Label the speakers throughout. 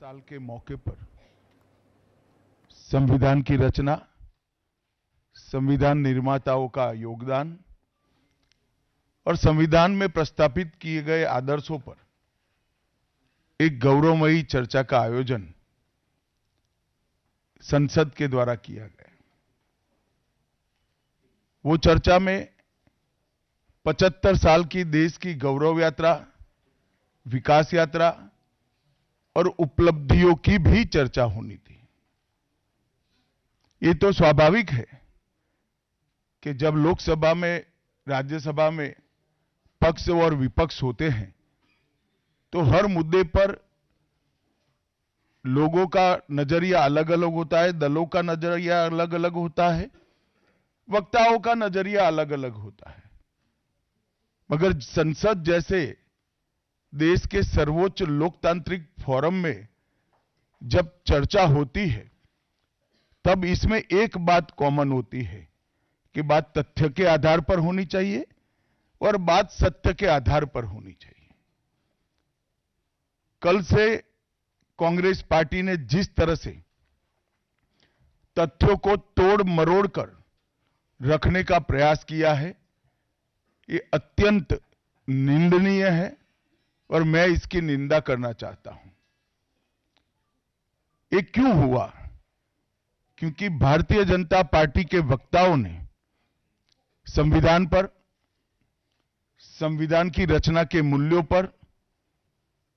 Speaker 1: साल के मौके पर संविधान की रचना, संविधान निर्माताओं का योगदान और संविधान में प्रस्तावित किए गए आदर्शों पर एक गौरवमयी चर्चा का आयोजन संसद के द्वारा किया गया। वो चर्चा में 75 साल की देश की गौरव यात्रा, विकास यात्रा और उपलब्धियों की भी चर्चा होनी थी। ये तो स्वाभाविक है कि जब लोकसभा में, राज्यसभा में पक्ष और विपक्ष होते हैं तो हर मुद्दे पर लोगों का नजरिया अलग अलग होता है, दलों का नजरिया अलग अलग होता है, वक्ताओं का नजरिया अलग अलग होता है। मगर संसद जैसे देश के सर्वोच्च लोकतांत्रिक फोरम में जब चर्चा होती है तब इसमें एक बात कॉमन होती है कि बात तथ्य के आधार पर होनी चाहिए और बात सत्य के आधार पर होनी चाहिए। कल से कांग्रेस पार्टी ने जिस तरह से तथ्यों को तोड़ मरोड़ कर रखने का प्रयास किया है, ये अत्यंत निंदनीय है और मैं इसकी निंदा करना चाहता हूं। ये क्यों हुआ? क्योंकि भारतीय जनता पार्टी के वक्ताओं ने संविधान पर, संविधान की रचना के मूल्यों पर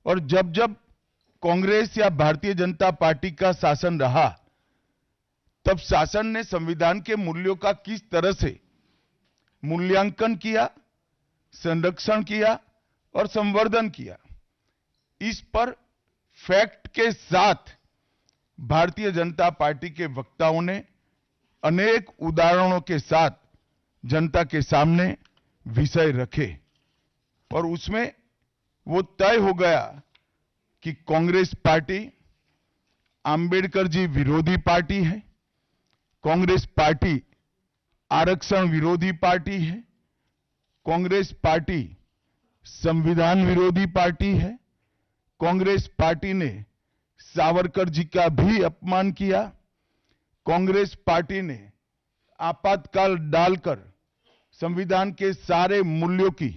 Speaker 1: और जब जब कांग्रेस या भारतीय जनता पार्टी का शासन रहा तब शासन ने संविधान के मूल्यों का किस तरह से मूल्यांकन किया, संरक्षण किया और संवर्धन किया, इस पर फैक्ट के साथ भारतीय जनता पार्टी के वक्ताओं ने अनेक उदाहरणों के साथ जनता के सामने विषय रखे और उसमें वो तय हो गया कि कांग्रेस पार्टी आंबेडकर जी विरोधी पार्टी है, कांग्रेस पार्टी आरक्षण विरोधी पार्टी है, कांग्रेस पार्टी संविधान विरोधी पार्टी है, कांग्रेस पार्टी ने सावरकर जी का भी अपमान किया, कांग्रेस पार्टी ने आपातकाल डालकर संविधान के सारे मूल्यों की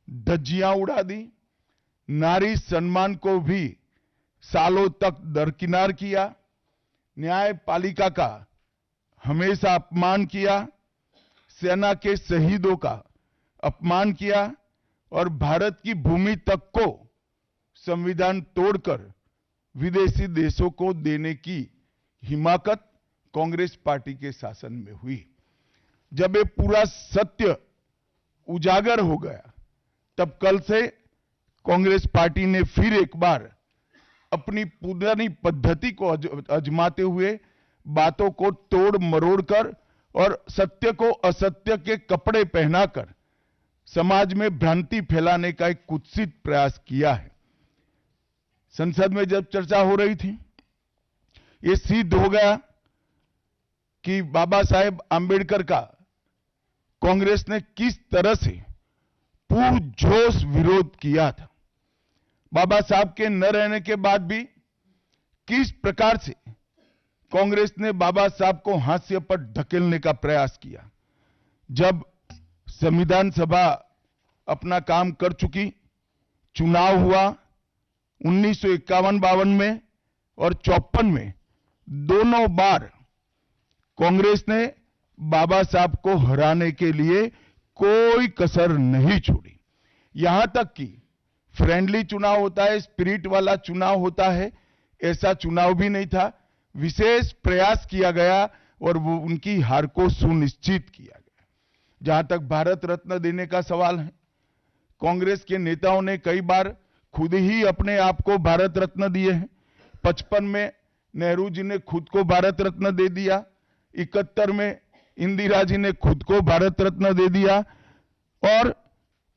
Speaker 1: धज्जियां उड़ा दी, नारी सम्मान को भी सालों तक दरकिनार किया, न्यायपालिका का हमेशा अपमान किया, सेना के शहीदों का अपमान किया और भारत की भूमि तक को संविधान तोड़कर विदेशी देशों को देने की हिमाकत कांग्रेस पार्टी के शासन में हुई। जब ये पूरा सत्य उजागर हो गया तब कल से कांग्रेस पार्टी ने फिर एक बार अपनी पुरानी पद्धति को आजमाते हुए बातों को तोड़ मरोड़ कर और सत्य को असत्य के कपड़े पहनाकर समाज में भ्रांति फैलाने का एक कुत्सित प्रयास किया है। संसद में जब चर्चा हो रही थी, ये सिद्ध हो गया कि बाबा साहेब आंबेडकर का कांग्रेस ने किस तरह से पुरजोश विरोध किया था। बाबा साहब के न रहने के बाद भी किस प्रकार से कांग्रेस ने बाबा साहब को हाशिए पर ढकेलने का प्रयास किया। जब संविधान सभा अपना काम कर चुकी, चुनाव हुआ 1951-52 में और 54 में, दोनों बार कांग्रेस ने बाबा साहब को हराने के लिए कोई कसर नहीं छोड़ी। यहां तक कि फ्रेंडली चुनाव होता है, स्पिरिट वाला चुनाव होता है, ऐसा चुनाव भी नहीं था। विशेष प्रयास किया गया और वो उनकी हार को सुनिश्चित किया गया। जहां तक भारत रत्न देने का सवाल है, कांग्रेस के नेताओं ने कई बार खुद ही अपने आप को भारत रत्न दिए हैं। 55 में नेहरू जी ने खुद को भारत रत्न दे दिया, 71 में इंदिरा जी ने खुद को भारत रत्न दे दिया और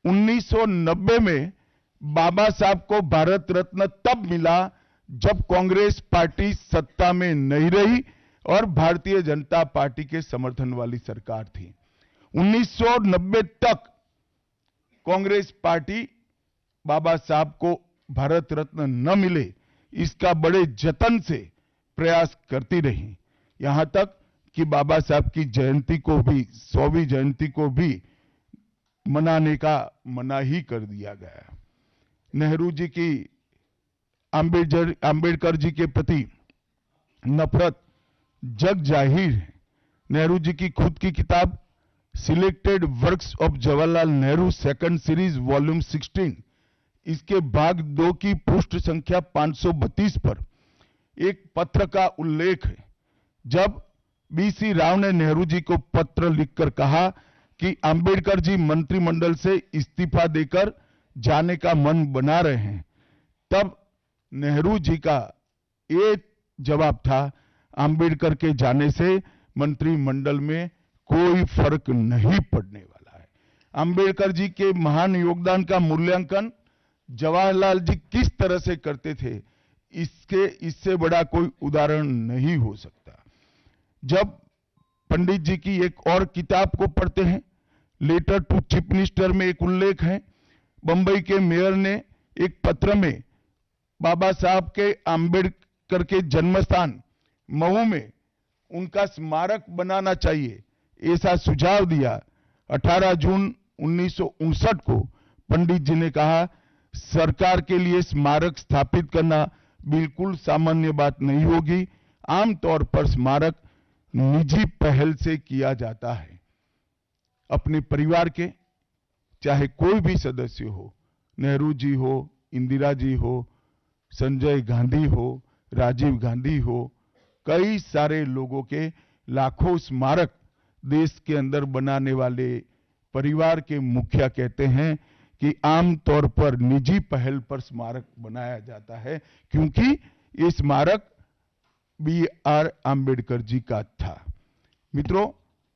Speaker 1: 1990 में बाबा साहब को भारत रत्न तब मिला जब कांग्रेस पार्टी सत्ता में नहीं रही और भारतीय जनता पार्टी के समर्थन वाली सरकार थी। 1990 तक कांग्रेस पार्टी बाबा साहब को भारत रत्न न मिले इसका बड़े जतन से प्रयास करती रही, यहां तक कि बाबा साहब की जयंती को भी 100वीं जयंती को भी मनाने का मना ही कर दिया गया। नेहरू जी की अंबेडकर जी के प्रति नफरत जग जाहिर है। नेहरू जी की खुद की किताब selected works of Jawaharlal Nehru second series volume 16 इसके भाग 2 की पृष्ठ संख्या 532 पर एक पत्र का उल्लेख है, जब बीसी राव ने नेहरू जी को पत्र लिखकर कहा कि अंबेडकर जी मंत्रिमंडल से इस्तीफा देकर जाने का मन बना रहे हैं, तब नेहरू जी का ये जवाब था, अंबेडकर के जाने से मंत्रिमंडल में कोई फर्क नहीं पड़ने वाला है। अंबेडकर जी के महान योगदान का मूल्यांकन जवाहरलाल जी किस तरह से करते थे, इससे बड़ा कोई उदाहरण नहीं हो सकता। जब पंडित जी की एक और किताब को पढ़ते हैं, लेटर टू चीफ मिनिस्टर में एक उल्लेख है, बंबई के मेयर ने एक पत्र में बाबा साहब के अंबेडकर के जन्मस्थान मऊ में उनका स्मारक बनाना चाहिए, ऐसा सुझाव दिया। 18 जून 1959 को पंडित जी ने कहा, सरकार के लिए स्मारक स्थापित करना बिल्कुल सामान्य बात नहीं होगी। आमतौर पर स्मारक निजी पहल से किया जाता है। अपने परिवार के चाहे कोई भी सदस्य हो, नेहरू जी हो, इंदिरा जी हो, संजय गांधी हो, राजीव गांधी हो, कई सारे लोगों के लाखों स्मारक देश के अंदर बनाने वाले परिवार के मुखिया कहते हैं कि आमतौर पर निजी पहल पर स्मारक बनाया जाता है, क्योंकि ये स्मारक B.R. आम्बेडकर जी का था। मित्रों,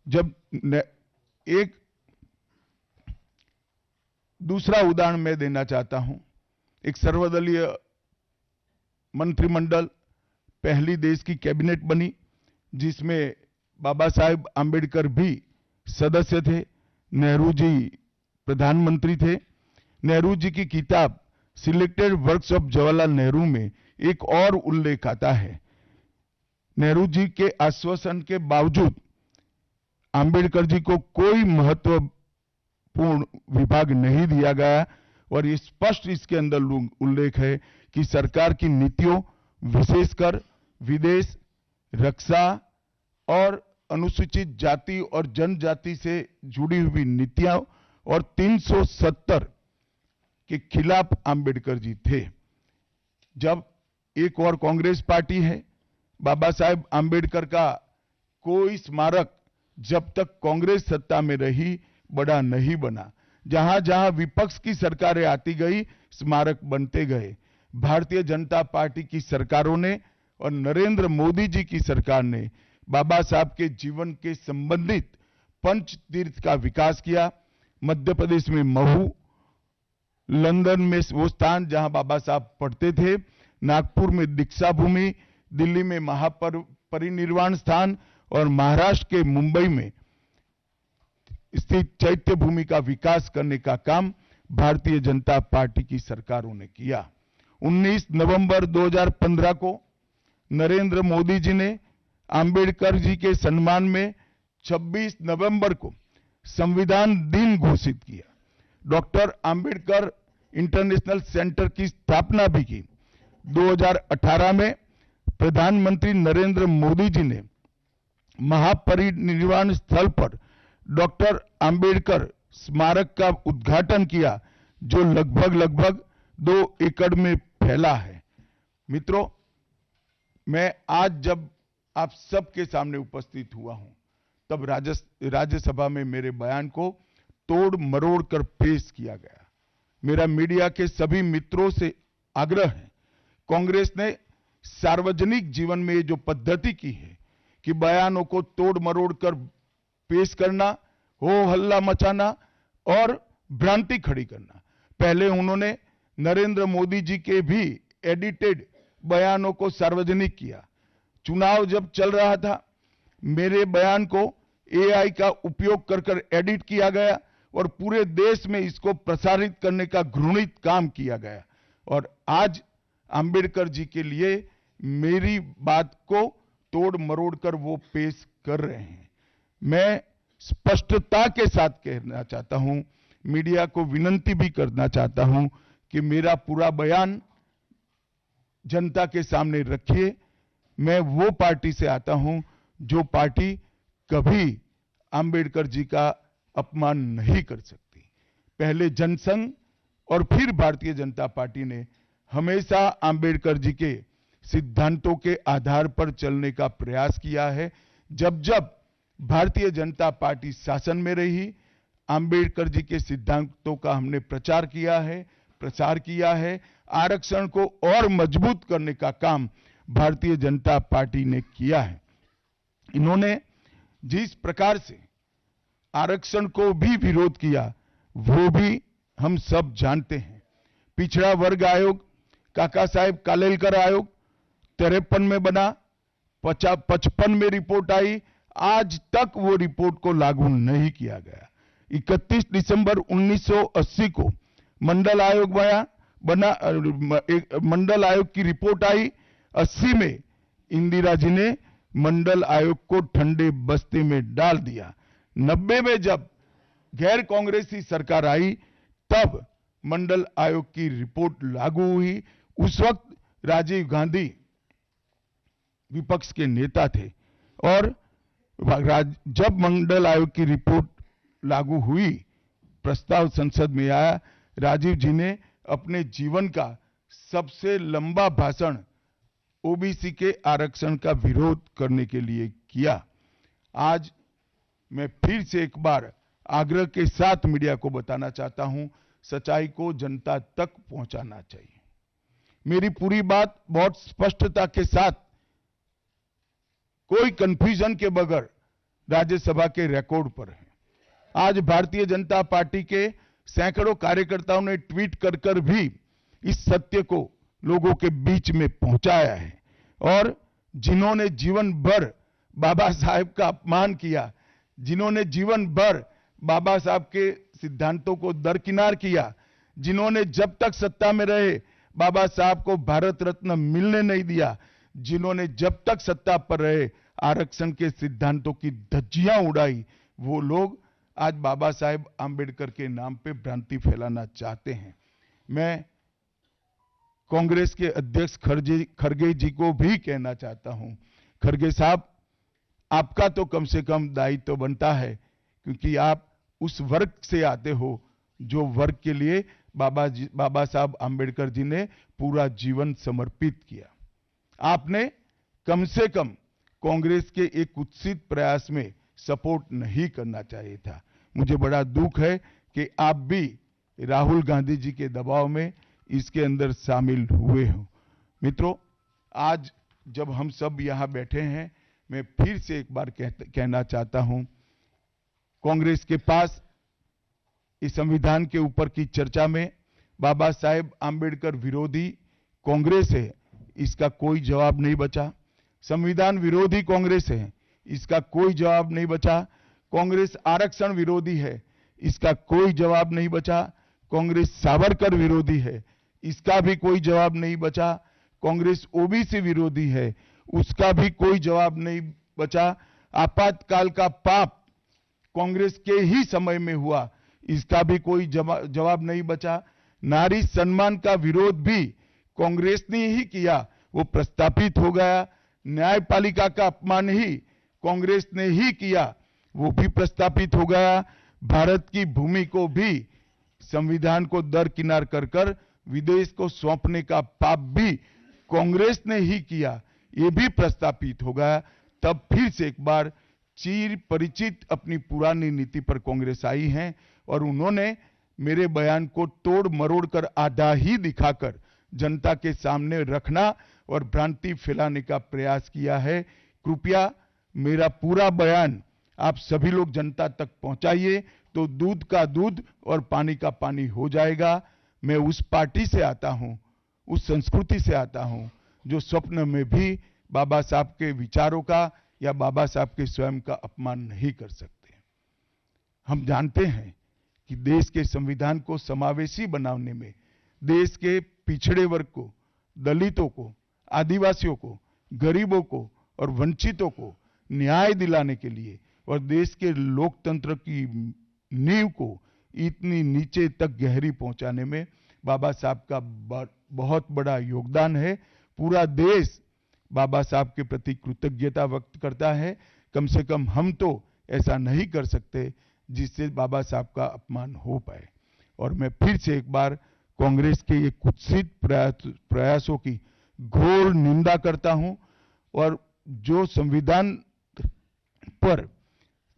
Speaker 1: जब एक दूसरा उदाहरण मैं देना चाहता हूं, एक सर्वदलीय मंत्रिमंडल पहली देश की कैबिनेट बनी, जिसमें बाबा साहेब आम्बेडकर भी सदस्य थे, नेहरू जी प्रधानमंत्री थे। नेहरू जी की किताब selected works of Jawaharlal Nehru में एक और उल्लेख आता है, नेहरू जी के आश्वासन के बावजूद आम्बेडकर जी को कोई महत्वपूर्ण विभाग नहीं दिया गया, और ये स्पष्ट इसके अंदर उल्लेख है कि सरकार की नीतियों, विशेषकर विदेश, रक्षा और अनुसूचित जाति और जनजाति से जुड़ी हुई नीतियां और 370 के खिलाफ आम्बेडकर जी थे। जब एक और कांग्रेस पार्टी है, बाबा साहेब आम्बेडकर का कोई स्मारक जब तक कांग्रेस सत्ता में रही बड़ा नहीं बना। जहां जहां विपक्ष की सरकारें आती गई, स्मारक बनते गए। भारतीय जनता पार्टी की सरकारों ने और नरेंद्र मोदी जी की सरकार ने बाबा साहब के जीवन के संबंधित पंच तीर्थ का विकास किया। मध्य प्रदेश में महू, लंदन में वो स्थान जहां बाबा साहब पढ़ते थे, नागपुर में दीक्षा भूमि, दिल्ली में महापरिनिर्वाण स्थान और महाराष्ट्र के मुंबई में स्थित चैत्य भूमि का विकास करने का काम भारतीय जनता पार्टी की सरकारों ने किया। 19 नवंबर 2015 को नरेंद्र मोदी जी ने अंबेडकर जी के सम्मान में 26 नवंबर को संविधान दिन घोषित किया। डॉक्टर अंबेडकर इंटरनेशनल सेंटर की स्थापना भी की। 2018 में प्रधानमंत्री नरेंद्र मोदी जी ने महापरिनिर्वाण स्थल पर डॉक्टर अंबेडकर स्मारक का उद्घाटन किया, जो लगभग 2 एकड़ में फैला है। मित्रों, मैं आज जब आप सबके सामने उपस्थित हुआ हूं, तब राज्यसभा में मेरे बयान को तोड़ मरोड़ कर पेश किया गया। मेरा मीडिया के सभी मित्रों से आग्रह है, कांग्रेस ने सार्वजनिक जीवन में ये जो पद्धति की है कि बयानों को तोड़ मरोड़ कर पेश करना, हो हल्ला मचाना और भ्रांति खड़ी करना। पहले उन्होंने नरेंद्र मोदी जी के भी एडिटेड बयानों को सार्वजनिक किया। चुनाव जब चल रहा था, मेरे बयान को AI का उपयोग कर एडिट किया गया और पूरे देश में इसको प्रसारित करने का घृणित काम किया गया। और आज आंबेडकर जी के लिए मेरी बात को तोड़ मरोड़ कर वो पेश कर रहे हैं। मैं स्पष्टता के साथ कहना चाहता हूं, मीडिया को विनती भी करना चाहता हूं कि मेरा पूरा बयान जनता के सामने रखिए। मैं वो पार्टी से आता हूं जो पार्टी कभी आंबेडकर जी का अपमान नहीं कर सकती। पहले जनसंघ और फिर भारतीय जनता पार्टी ने हमेशा आंबेडकर जी के सिद्धांतों के आधार पर चलने का प्रयास किया है। जब जब भारतीय जनता पार्टी शासन में रही, आंबेडकर जी के सिद्धांतों का हमने प्रचार किया है, प्रसार किया है। आरक्षण को और मजबूत करने का काम भारतीय जनता पार्टी ने किया है। इन्होंने जिस प्रकार से आरक्षण को भी विरोध किया वो भी हम सब जानते हैं। पिछड़ा वर्ग आयोग, काका साहेब कालेलकर आयोग 53 में बना, 55 में रिपोर्ट आई, आज तक वो रिपोर्ट को लागू नहीं किया गया। 31 दिसंबर 1980 को मंडल आयोग बना, मंडल आयोग की रिपोर्ट आई। 80 में इंदिरा जी ने मंडल आयोग को ठंडे बस्ते में डाल दिया। 90 में जब गैर कांग्रेसी सरकार आई तब मंडल आयोग की रिपोर्ट लागू हुई। उस वक्त राजीव गांधी विपक्ष के नेता थे और जब मंडल आयोग की रिपोर्ट लागू हुई, प्रस्ताव संसद में आया, राजीव जी ने अपने जीवन का सबसे लंबा भाषण ओबीसी के आरक्षण का विरोध करने के लिए किया। आज मैं फिर से एक बार आग्रह के साथ मीडिया को बताना चाहता हूं, सच्चाई को जनता तक पहुंचाना चाहिए। मेरी पूरी बात बहुत स्पष्टता के साथ, कोई कंफ्यूजन के बगैर राज्यसभा के रिकॉर्ड पर है। आज भारतीय जनता पार्टी के सैकड़ों कार्यकर्ताओं ने ट्वीट कर भी इस सत्य को लोगों के बीच में पहुंचाया है। और जिन्होंने जीवन भर बाबा साहेब का अपमान किया, जिन्होंने जीवन भर बाबा साहब के सिद्धांतों को दरकिनार किया, जिन्होंने जब तक सत्ता में रहे बाबा साहब को भारत रत्न मिलने नहीं दिया, जिन्होंने जब तक सत्ता पर रहे आरक्षण के सिद्धांतों की धज्जियां उड़ाई, वो लोग आज बाबा साहेब आंबेडकर के नाम पे भ्रांति फैलाना चाहते हैं। मैं कांग्रेस के अध्यक्ष खरगे जी को भी कहना चाहता हूं, खरगे साहब, आपका तो कम से कम दायित्व तो बनता है, क्योंकि आप उस वर्ग से आते हो जो वर्ग के लिए बाबा साहब आंबेडकर जी ने पूरा जीवन समर्पित किया। आपने कम से कम कांग्रेस के एक कुत्सित प्रयास में सपोर्ट नहीं करना चाहिए था। मुझे बड़ा दुख है कि आप भी राहुल गांधी जी के दबाव में इसके अंदर शामिल हुए हो। मित्रों, आज जब हम सब यहां बैठे हैं, मैं फिर से एक बार कहना चाहता हूं, कांग्रेस के पास इस संविधान के ऊपर की चर्चा में बाबा साहेब आंबेडकर विरोधी कांग्रेस है, इसका कोई जवाब नहीं बचा। संविधान विरोधी कांग्रेस है, इसका कोई जवाब नहीं बचा। कांग्रेस आरक्षण विरोधी है, इसका कोई जवाब नहीं बचा। कांग्रेस सावरकर विरोधी है, इसका भी कोई जवाब नहीं बचा। कांग्रेस ओबीसी विरोधी है, उसका भी कोई जवाब नहीं बचा। आपातकाल का पाप कांग्रेस के ही समय में हुआ, इसका भी कोई जवाब नहीं बचा। नारी सम्मान का विरोध भी कांग्रेस ने ही किया, वो प्रस्तापित हो गया। न्यायपालिका का अपमान ही कांग्रेस ने ही किया, वो भी प्रस्तापित हो गया। भारत की भूमि को भी संविधान को दरकिनार कर विदेश को सौंपने का पाप भी कांग्रेस ने ही किया, ये भी प्रस्तापित हो गया। तब फिर से एक बार चिर परिचित अपनी पुरानी नीति पर कांग्रेस आई है और उन्होंने मेरे बयान को तोड़ मरोड़ कर आधा ही दिखाकर जनता के सामने रखना और भ्रांति फैलाने का प्रयास किया है। कृपया मेरा पूरा बयान आप सभी लोग जनता तक पहुंचाइए, तो दूध का दूध और पानी का पानी हो जाएगा। मैं उस पार्टी से आता हूं, उस संस्कृति से आता हूं, जो स्वप्न में भी बाबा साहब के विचारों का या बाबा साहब के स्वयं का अपमान नहीं कर सकते। हम जानते हैं कि देश के संविधान को समावेशी बनाने में, देश के पिछड़े वर्ग को दलितों को, आदिवासियों को, गरीबों को और वंचितों को न्याय दिलाने के लिए और देश के लोकतंत्र की नींव को इतनी नीचे तक गहरी पहुंचाने में बाबा साहब का बहुत बड़ा योगदान है। पूरा देश बाबा साहब के प्रति कृतज्ञता व्यक्त करता है। कम से कम हम तो ऐसा नहीं कर सकते जिससे बाबा साहब का अपमान हो पाए। और मैं फिर से एक बार कांग्रेस के ये कुत्सित प्रयासों की घोर निंदा करता हूं और जो संविधान पर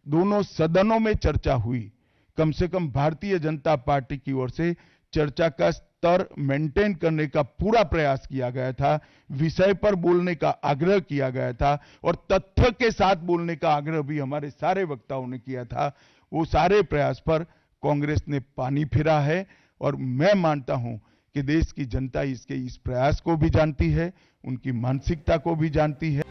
Speaker 1: दोनों सदनों में चर्चा हुई, कम से कम भारतीय जनता पार्टी की ओर से चर्चा का स्तर मेंटेन करने का पूरा प्रयास किया गया था, विषय पर बोलने का आग्रह किया गया था और तथ्य के साथ बोलने का आग्रह भी हमारे सारे वक्ताओं ने किया था। वो सारे प्रयास पर कांग्रेस ने पानी फिरा है और मैं मानता हूं कि देश की जनता इसके इस प्रयास को भी जानती है, उनकी मानसिकता को भी जानती है।